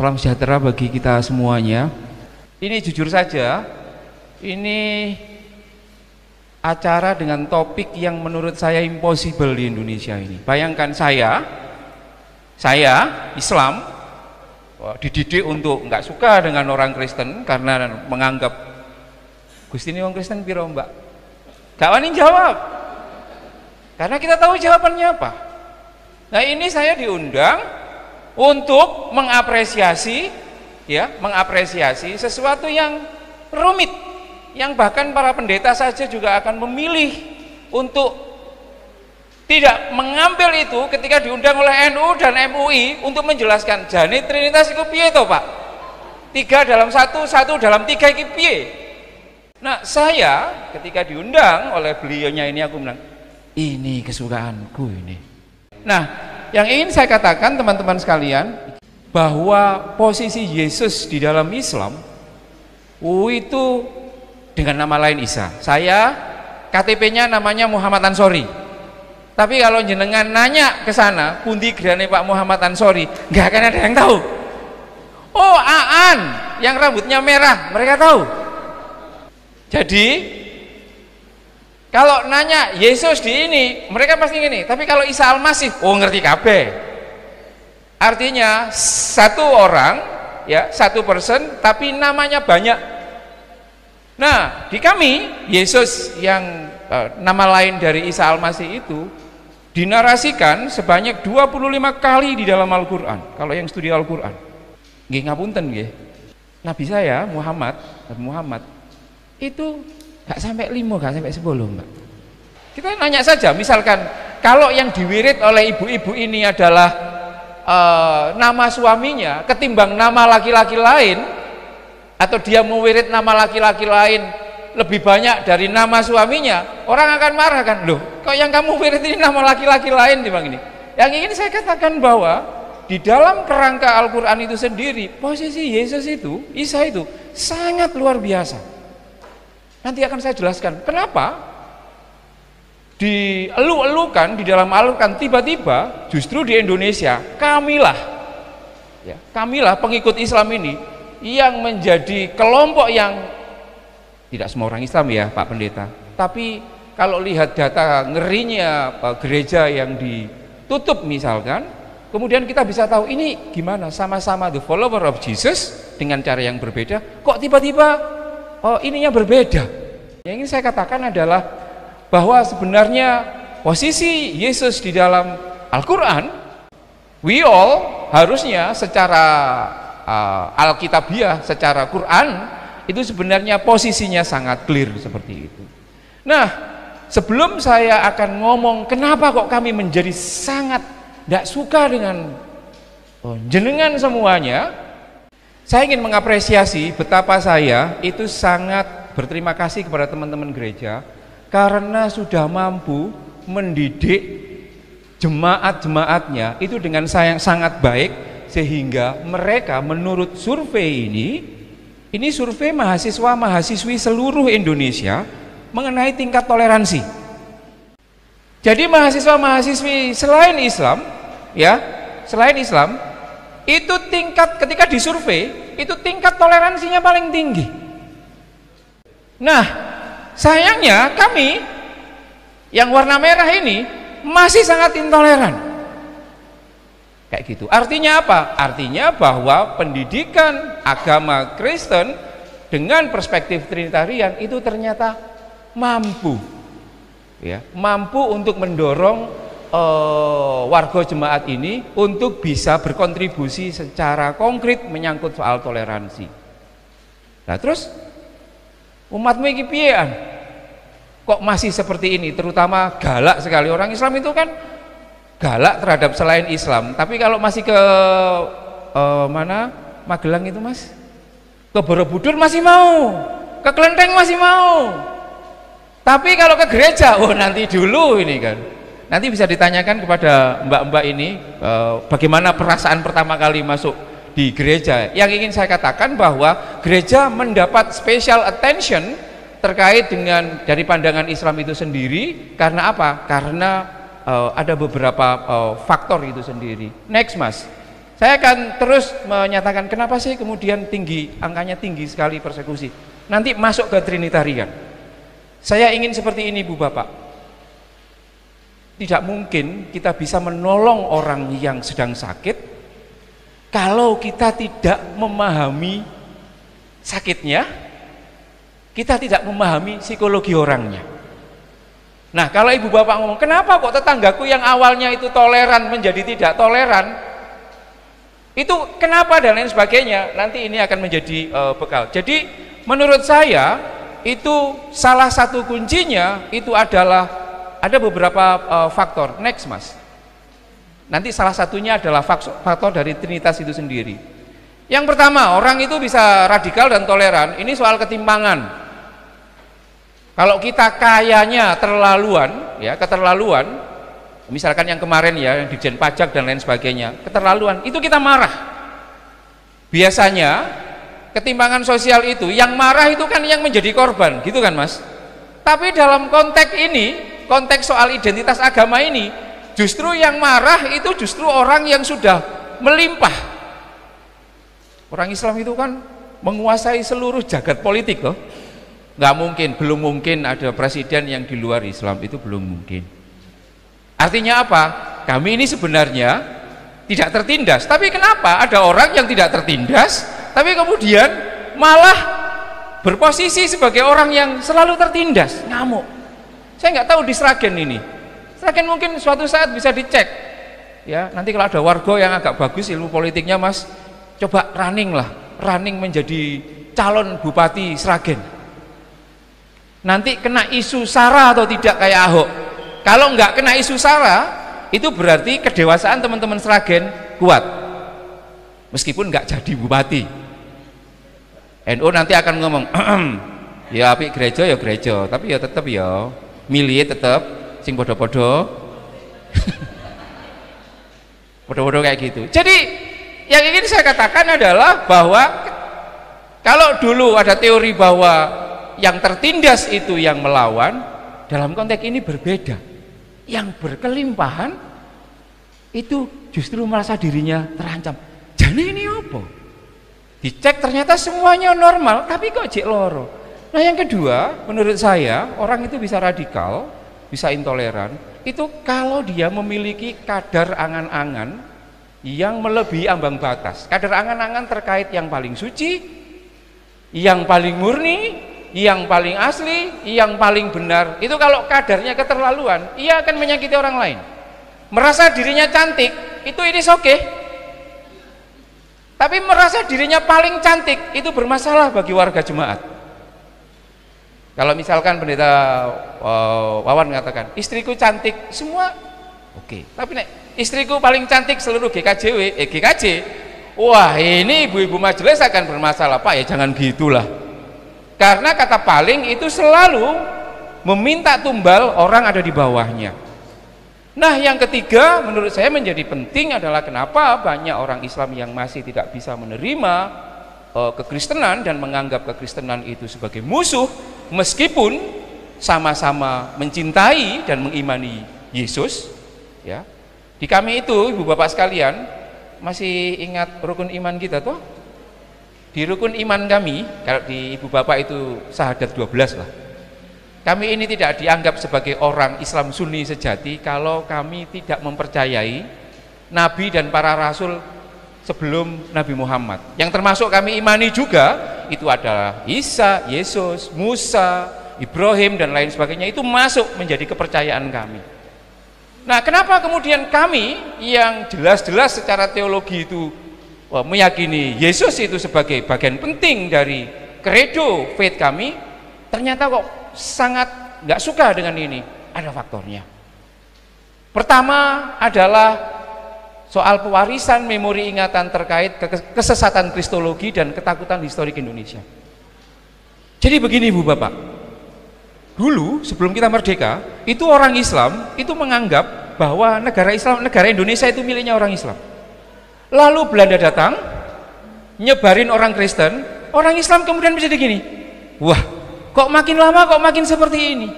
Salam sejahtera bagi kita semuanya. Ini jujur saja, ini acara dengan topik yang menurut saya impossible di Indonesia ini. Bayangkan saya Islam, dididik untuk nggak suka dengan orang Kristen karena menganggap Gusti ini orang Kristen piro mbak? Gak wani jawab, karena kita tahu jawabannya apa. Nah ini saya diundang untuk mengapresiasi sesuatu yang rumit, yang bahkan para pendeta saja juga akan memilih untuk tidak mengambil itu ketika diundang oleh NU dan MUI untuk menjelaskan jane Trinitas iku piye to Pak? 3 dalam 1, 1 dalam 3 iki piye? Nah saya ketika diundang oleh beliaunya ini aku bilang ini kesukaanku ini. Nah yang ingin saya katakan teman-teman sekalian, bahwa posisi Yesus di dalam Islam itu dengan nama lain Isa. Saya KTP-nya namanya Muhammad Ansori. Tapi kalau jenengan nanya ke sana, pundi gerane Pak Muhammad Ansori, nggak akan ada yang tahu. Oh, Aan yang rambutnya merah, mereka tahu. Jadi kalau nanya Yesus di ini, mereka pasti gini. Tapi kalau Isa Al-Masih, oh ngerti kabeh. Artinya satu orang, ya satu person, tapi namanya banyak. Nah, di kami Yesus yang nama lain dari Isa Al-Masih itu dinarasikan sebanyak 25 kali di dalam Al-Quran. Kalau yang studi Al-Quran, nggih ngapunten nggih. Nabi saya Muhammad itu gak sampai 5, gak sampai 10 mbak. Kita nanya saja, misalkan kalau yang diwirid oleh ibu-ibu ini adalah nama suaminya ketimbang nama laki-laki lain, atau dia mewirid nama laki-laki lain lebih banyak dari nama suaminya, orang akan marah kan, loh kok yang kamu wirid ini nama laki-laki lain bang ini. Yang ingin saya katakan bahwa di dalam kerangka Al-Quran itu sendiri, posisi Yesus itu, Isa itu sangat luar biasa. Nanti akan saya jelaskan kenapa dielu-elukan di dalam Al-Quran, tiba-tiba justru di Indonesia kamilah pengikut Islam ini yang menjadi kelompok yang tidak semua orang Islam ya Pak Pendeta, tapi kalau lihat data ngerinya gereja yang ditutup misalkan, kemudian kita bisa tahu ini gimana, sama-sama the follower of Jesus dengan cara yang berbeda, kok tiba-tiba ininya berbeda. Yang ingin saya katakan adalah bahwa sebenarnya posisi Yesus di dalam Al-Quran, we all harusnya secara Alkitabiah, secara Quran itu sebenarnya posisinya sangat clear seperti itu. Nah sebelum saya akan ngomong kenapa kok kami menjadi sangat tidak suka dengan jenengan semuanya, saya ingin mengapresiasi betapa saya itu sangat berterima kasih kepada teman-teman gereja karena sudah mampu mendidik jemaat-jemaatnya itu dengan sangat baik, sehingga mereka menurut survei ini survei mahasiswa-mahasiswi seluruh Indonesia mengenai tingkat toleransi. Jadi mahasiswa-mahasiswi selain Islam itu tingkat ketika disurvei itu tingkat toleransinya paling tinggi. Nah sayangnya kami yang warna merah ini masih sangat intoleran kayak gitu. Artinya apa? Artinya bahwa pendidikan agama Kristen dengan perspektif Trinitarian itu ternyata mampu untuk mendorong warga jemaat ini untuk bisa berkontribusi secara konkret menyangkut soal toleransi. Nah terus umatmu iki piyean? Kok masih seperti ini? Terutama galak sekali. Orang Islam itu kan galak terhadap selain Islam. Tapi kalau masih ke mana? Magelang itu mas, ke Borobudur masih mau, ke Klenteng masih mau. Tapi kalau ke gereja, nanti dulu ini kan. Nanti bisa ditanyakan kepada mbak-mbak ini bagaimana perasaan pertama kali masuk di gereja. Yang ingin saya katakan bahwa gereja mendapat special attention terkait dengan dari pandangan Islam itu sendiri. Karena apa? Karena ada beberapa faktor itu sendiri. Next mas, Saya akan terus menyatakan kenapa sih kemudian angkanya tinggi sekali persekusi. Nanti masuk ke Trinitarian. Saya ingin seperti ini Bu Bapak. Tidak mungkin kita bisa menolong orang yang sedang sakit kalau kita tidak memahami sakitnya, kita tidak memahami psikologi orangnya. Nah, kalau Ibu Bapak ngomong, kenapa kok tetanggaku yang awalnya itu toleran menjadi tidak toleran? Itu kenapa dan lain sebagainya, nanti ini akan menjadi bekal. Jadi menurut saya itu salah satu kuncinya itu adalah ada beberapa faktor. Next Mas, nanti salah satunya adalah faktor dari Trinitas itu sendiri. Yang pertama, orang itu bisa radikal dan toleran, ini soal ketimpangan. Kalau kita kayanya terlaluan, ya keterlaluan, misalkan yang kemarin ya, yang Dirjen Pajak dan lain sebagainya, keterlaluan, itu kita marah. Biasanya ketimpangan sosial itu, yang marah itu kan yang menjadi korban, gitu kan Mas? Tapi dalam konteks ini, konteks soal identitas agama ini, justru yang marah itu justru orang yang sudah melimpah. Orang Islam itu kan menguasai seluruh jagat politik loh. Nggak mungkin, belum mungkin ada presiden yang di luar Islam, itu belum mungkin. Artinya apa? Kami ini sebenarnya tidak tertindas. Tapi kenapa ada orang yang tidak tertindas, tapi kemudian malah berposisi sebagai orang yang selalu tertindas? Ngamuk. Saya nggak tahu di Sragen ini. Sragen mungkin suatu saat bisa dicek. Ya, nanti kalau ada warga yang agak bagus ilmu politiknya, Mas, coba running menjadi calon bupati Sragen. Nanti kena isu SARA atau tidak kayak Ahok. Kalau nggak kena isu SARA, itu berarti kedewasaan teman-teman Sragen kuat, meskipun nggak jadi bupati. NU nanti akan ngomong, ya apik gereja ya gereja, tapi ya tetap ya milih tetap sing podo-podo, podo-podo kayak gitu. Jadi yang ingin saya katakan adalah bahwa kalau dulu ada teori bahwa yang tertindas itu yang melawan, dalam konteks ini berbeda. Yang berkelimpahan itu justru merasa dirinya terancam. Jane ini apa? Dicek ternyata semuanya normal, tapi kok jek loro. Nah yang kedua, menurut saya orang itu bisa radikal, bisa intoleran, itu kalau dia memiliki kadar angan-angan yang melebihi ambang batas. Kadar angan-angan terkait yang paling suci, yang paling murni, yang paling asli, yang paling benar. Itu kalau kadarnya keterlaluan, ia akan menyakiti orang lain. Merasa dirinya cantik, itu ini oke. Tapi merasa dirinya paling cantik, itu bermasalah bagi warga jemaat. Kalau misalkan pendeta Wawan mengatakan, istriku cantik, semua oke. Tapi nek istriku paling cantik seluruh GKJ, wah ini ibu-ibu majelis akan bermasalah. Pak ya jangan gitulah. Karena kata paling itu selalu meminta tumbal orang ada di bawahnya. Nah yang ketiga menurut saya menjadi penting adalah kenapa banyak orang Islam yang masih tidak bisa menerima kekristenan dan menganggap kekristenan itu sebagai musuh, meskipun sama-sama mencintai dan mengimani Yesus. Ya, di kami itu ibu bapak sekalian masih ingat rukun iman kita toh? Di rukun iman kami, kalau di ibu bapak itu syahadat 12 lah. Kami ini tidak dianggap sebagai orang Islam Sunni sejati kalau kami tidak mempercayai Nabi dan para Rasul sebelum Nabi Muhammad. Yang termasuk kami imani juga itu adalah Isa, Yesus, Musa, Ibrahim dan lain sebagainya, itu masuk menjadi kepercayaan kami. Nah kenapa kemudian kami yang jelas-jelas secara teologi itu meyakini Yesus itu sebagai bagian penting dari kredo faith kami, ternyata kok sangat nggak suka dengan ini? Ada faktornya. Pertama adalah soal pewarisan memori ingatan terkait kesesatan kristologi dan ketakutan historik Indonesia. Jadi begini Bu Bapak, dulu sebelum kita merdeka itu orang Islam itu menganggap bahwa negara Islam, negara Indonesia itu miliknya orang Islam. Lalu Belanda datang, nyebarin orang Kristen, orang Islam kemudian menjadi gini, wah kok makin lama kok makin seperti ini.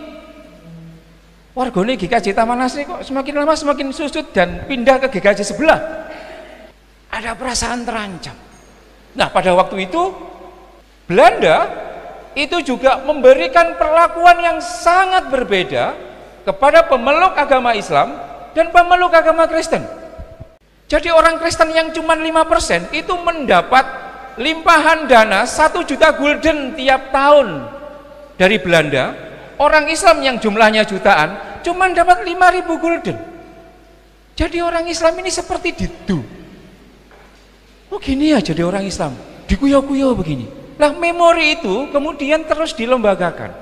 Wargane GKJ Taman Asri kok semakin lama semakin susut dan pindah ke GKJ sebelah. ada perasaan terancam. Nah, pada waktu itu Belanda itu juga memberikan perlakuan yang sangat berbeda kepada pemeluk agama Islam dan pemeluk agama Kristen. Jadi orang Kristen yang cuma 5% itu mendapat limpahan dana 1 juta gulden tiap tahun dari Belanda. Orang Islam yang jumlahnya jutaan cuma dapat 5.000 gulden. Jadi orang Islam ini seperti didu. Oh gini ya jadi orang Islam, dikuyo-kuyo begini. Lah memori itu kemudian terus dilembagakan.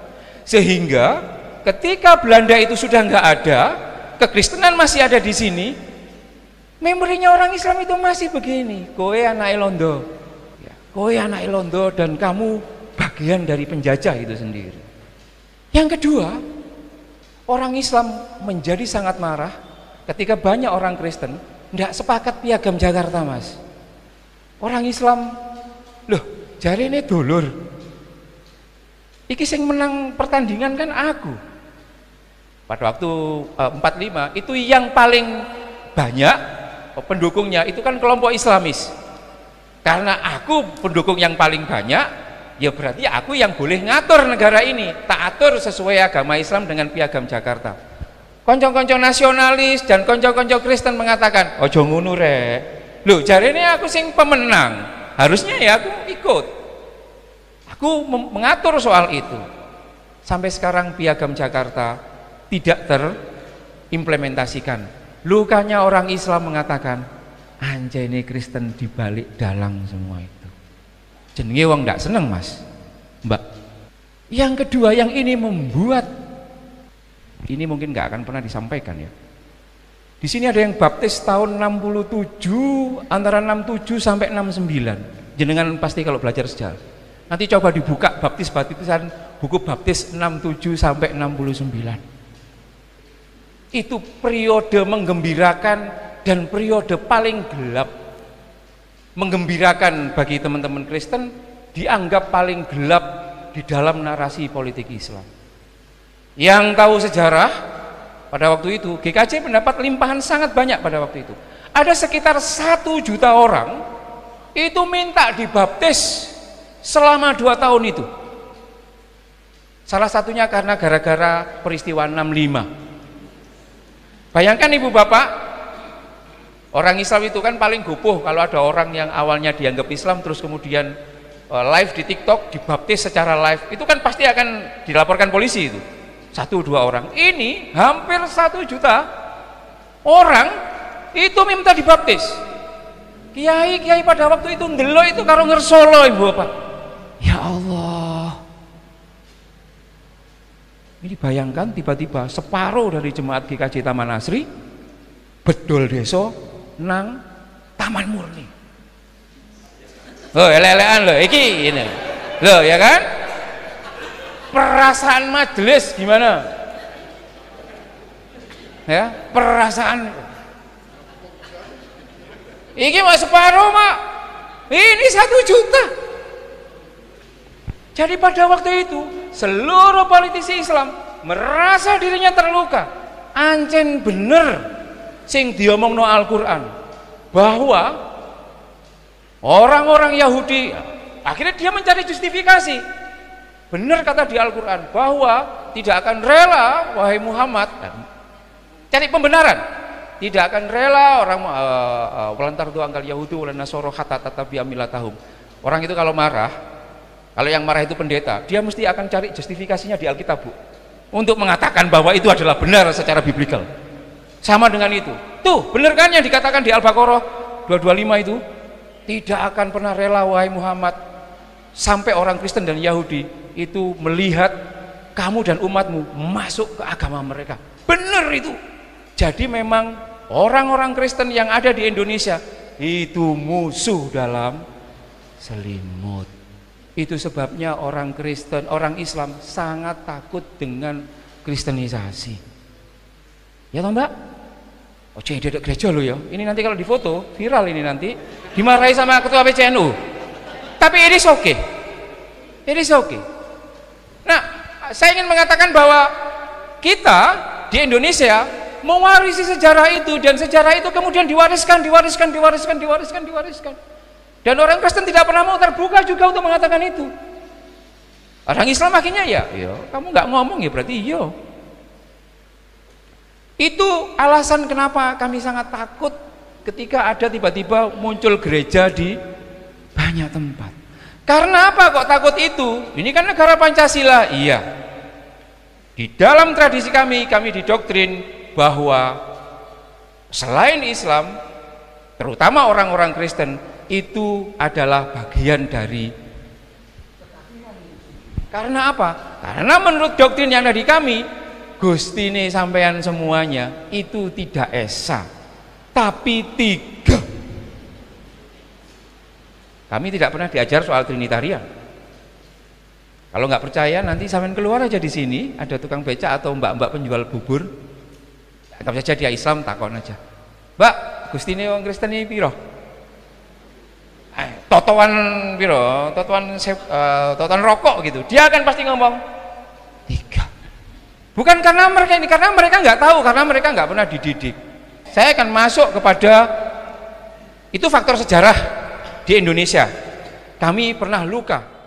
Sehingga ketika Belanda itu sudah nggak ada, kekristenan masih ada di sini, memorinya orang Islam itu masih begini. Kowe anak Londo, ya, kowe anak Londo dan kamu bagian dari penjajah itu sendiri. Yang kedua, orang Islam menjadi sangat marah ketika banyak orang Kristen tidak sepakat piagam Jakarta, Mas. Orang Islam, loh, jari ini dulur. Iki sing menang pertandingan kan aku. Pada waktu 45 itu yang paling banyak pendukungnya itu kan kelompok Islamis. Karena aku pendukung yang paling banyak, ya berarti aku yang boleh ngatur negara ini, tak atur sesuai agama Islam dengan piagam Jakarta. Konco-konco nasionalis dan konco-konco Kristen mengatakan, ojo ngono rek. Loh, jarene aku sing pemenang, harusnya ya aku ikut. Aku mengatur soal itu. Sampai sekarang piagam Jakarta tidak terimplementasikan. Lukanya orang Islam mengatakan, anjene Kristen dibalik dalang semua itu. Jenenge wong ndak seneng, Mas, Mbak. Yang kedua yang ini membuat, ini mungkin nggak akan pernah disampaikan ya. Di sini ada yang baptis tahun 67, antara 67 sampai 69. Jenengan pasti kalau belajar sejarah. Nanti coba dibuka baptisan buku baptis 67 sampai 69. Itu periode menggembirakan dan periode paling gelap. Menggembirakan bagi teman-teman Kristen dianggap paling gelap di dalam narasi politik Islam. Yang tahu sejarah, pada waktu itu GKJ mendapat limpahan sangat banyak pada waktu itu. Ada sekitar 1 juta orang itu minta dibaptis selama 2 tahun itu. Salah satunya karena gara-gara peristiwa 65. Bayangkan ibu bapak, orang Islam itu kan paling gopoh kalau ada orang yang awalnya dianggap Islam terus kemudian live di TikTok dibaptis secara live, itu kan pasti akan dilaporkan polisi itu. 1-2 orang. Ini hampir 1 juta orang itu minta dibaptis. Kiai pada waktu itu ndelok itu karo ngersolo ibu bapak. Ya Allah. Ini bayangkan tiba-tiba separuh dari jemaat GKJ Taman Asri bedol desa nang Taman Murni. Oh, ele-elean loh, iki ini. Loh, ya kan? Perasaan majelis gimana? Ya, perasaan. Iki mau separuh, Mak. Ini 1 juta. Jadi pada waktu itu seluruh politisi Islam merasa dirinya terluka. Ancen bener sing diomongno Al-Qur'an bahwa orang-orang Yahudi, akhirnya dia mencari justifikasi. Benar kata di Al-Qur'an bahwa tidak akan rela wahai Muhammad, cari pembenaran, tidak akan rela orang walantar tu angkal Yahudi walan Nasoro hatta tatabi amilatahum. Orang itu kalau marah, kalau yang marah itu pendeta, dia mesti akan cari justifikasinya di Alkitab, Bu, untuk mengatakan bahwa itu adalah benar secara biblikal. Sama dengan itu. Tuh, benar kan yang dikatakan di Al-Baqarah 225 itu? Tidak akan pernah rela wahai Muhammad sampai orang Kristen dan Yahudi itu melihat kamu dan umatmu masuk ke agama mereka. Benar itu. Jadi memang orang-orang Kristen yang ada di Indonesia itu musuh dalam selimut. Itu sebabnya orang Kristen, orang Islam sangat takut dengan kristenisasi. Ya toh Mbak? Oh jadi ada gereja loh ya. Ini nanti kalau difoto viral ini nanti dimarahi sama ketua PCNU. Tapi ini oke. Ini oke. Nah, saya ingin mengatakan bahwa kita di Indonesia mewarisi sejarah itu, dan sejarah itu kemudian diwariskan. Dan orang Kristen tidak pernah mau terbuka juga untuk mengatakan itu. Orang Islam akhirnya ya kamu nggak ngomong ya berarti iya. Itu alasan kenapa kami sangat takut ketika ada tiba-tiba muncul gereja di banyak tempat. Karena apa kok takut itu? Ini kan negara Pancasila. Iya. Di dalam tradisi kami didoktrin bahwa selain Islam, terutama orang-orang Kristen, itu adalah bagian dari. Karena apa? Karena menurut doktrin yang ada di kami, Gustine sampean semuanya itu tidak esa, tapi tiga. Kami tidak pernah diajar soal Trinitarian. Kalau nggak percaya nanti sampean keluar aja di sini, ada tukang beca atau mbak-mbak penjual bubur. Anggap saja dia Islam, takon aja. Mbak, Gustine wong Kristen iki piro? Totoan piro? Totoan rokok gitu. Dia akan pasti ngomong 3. Bukan karena mereka ini, karena mereka nggak tahu, karena mereka nggak pernah dididik. Saya akan masuk kepada itu faktor sejarah di Indonesia. Kami pernah luka.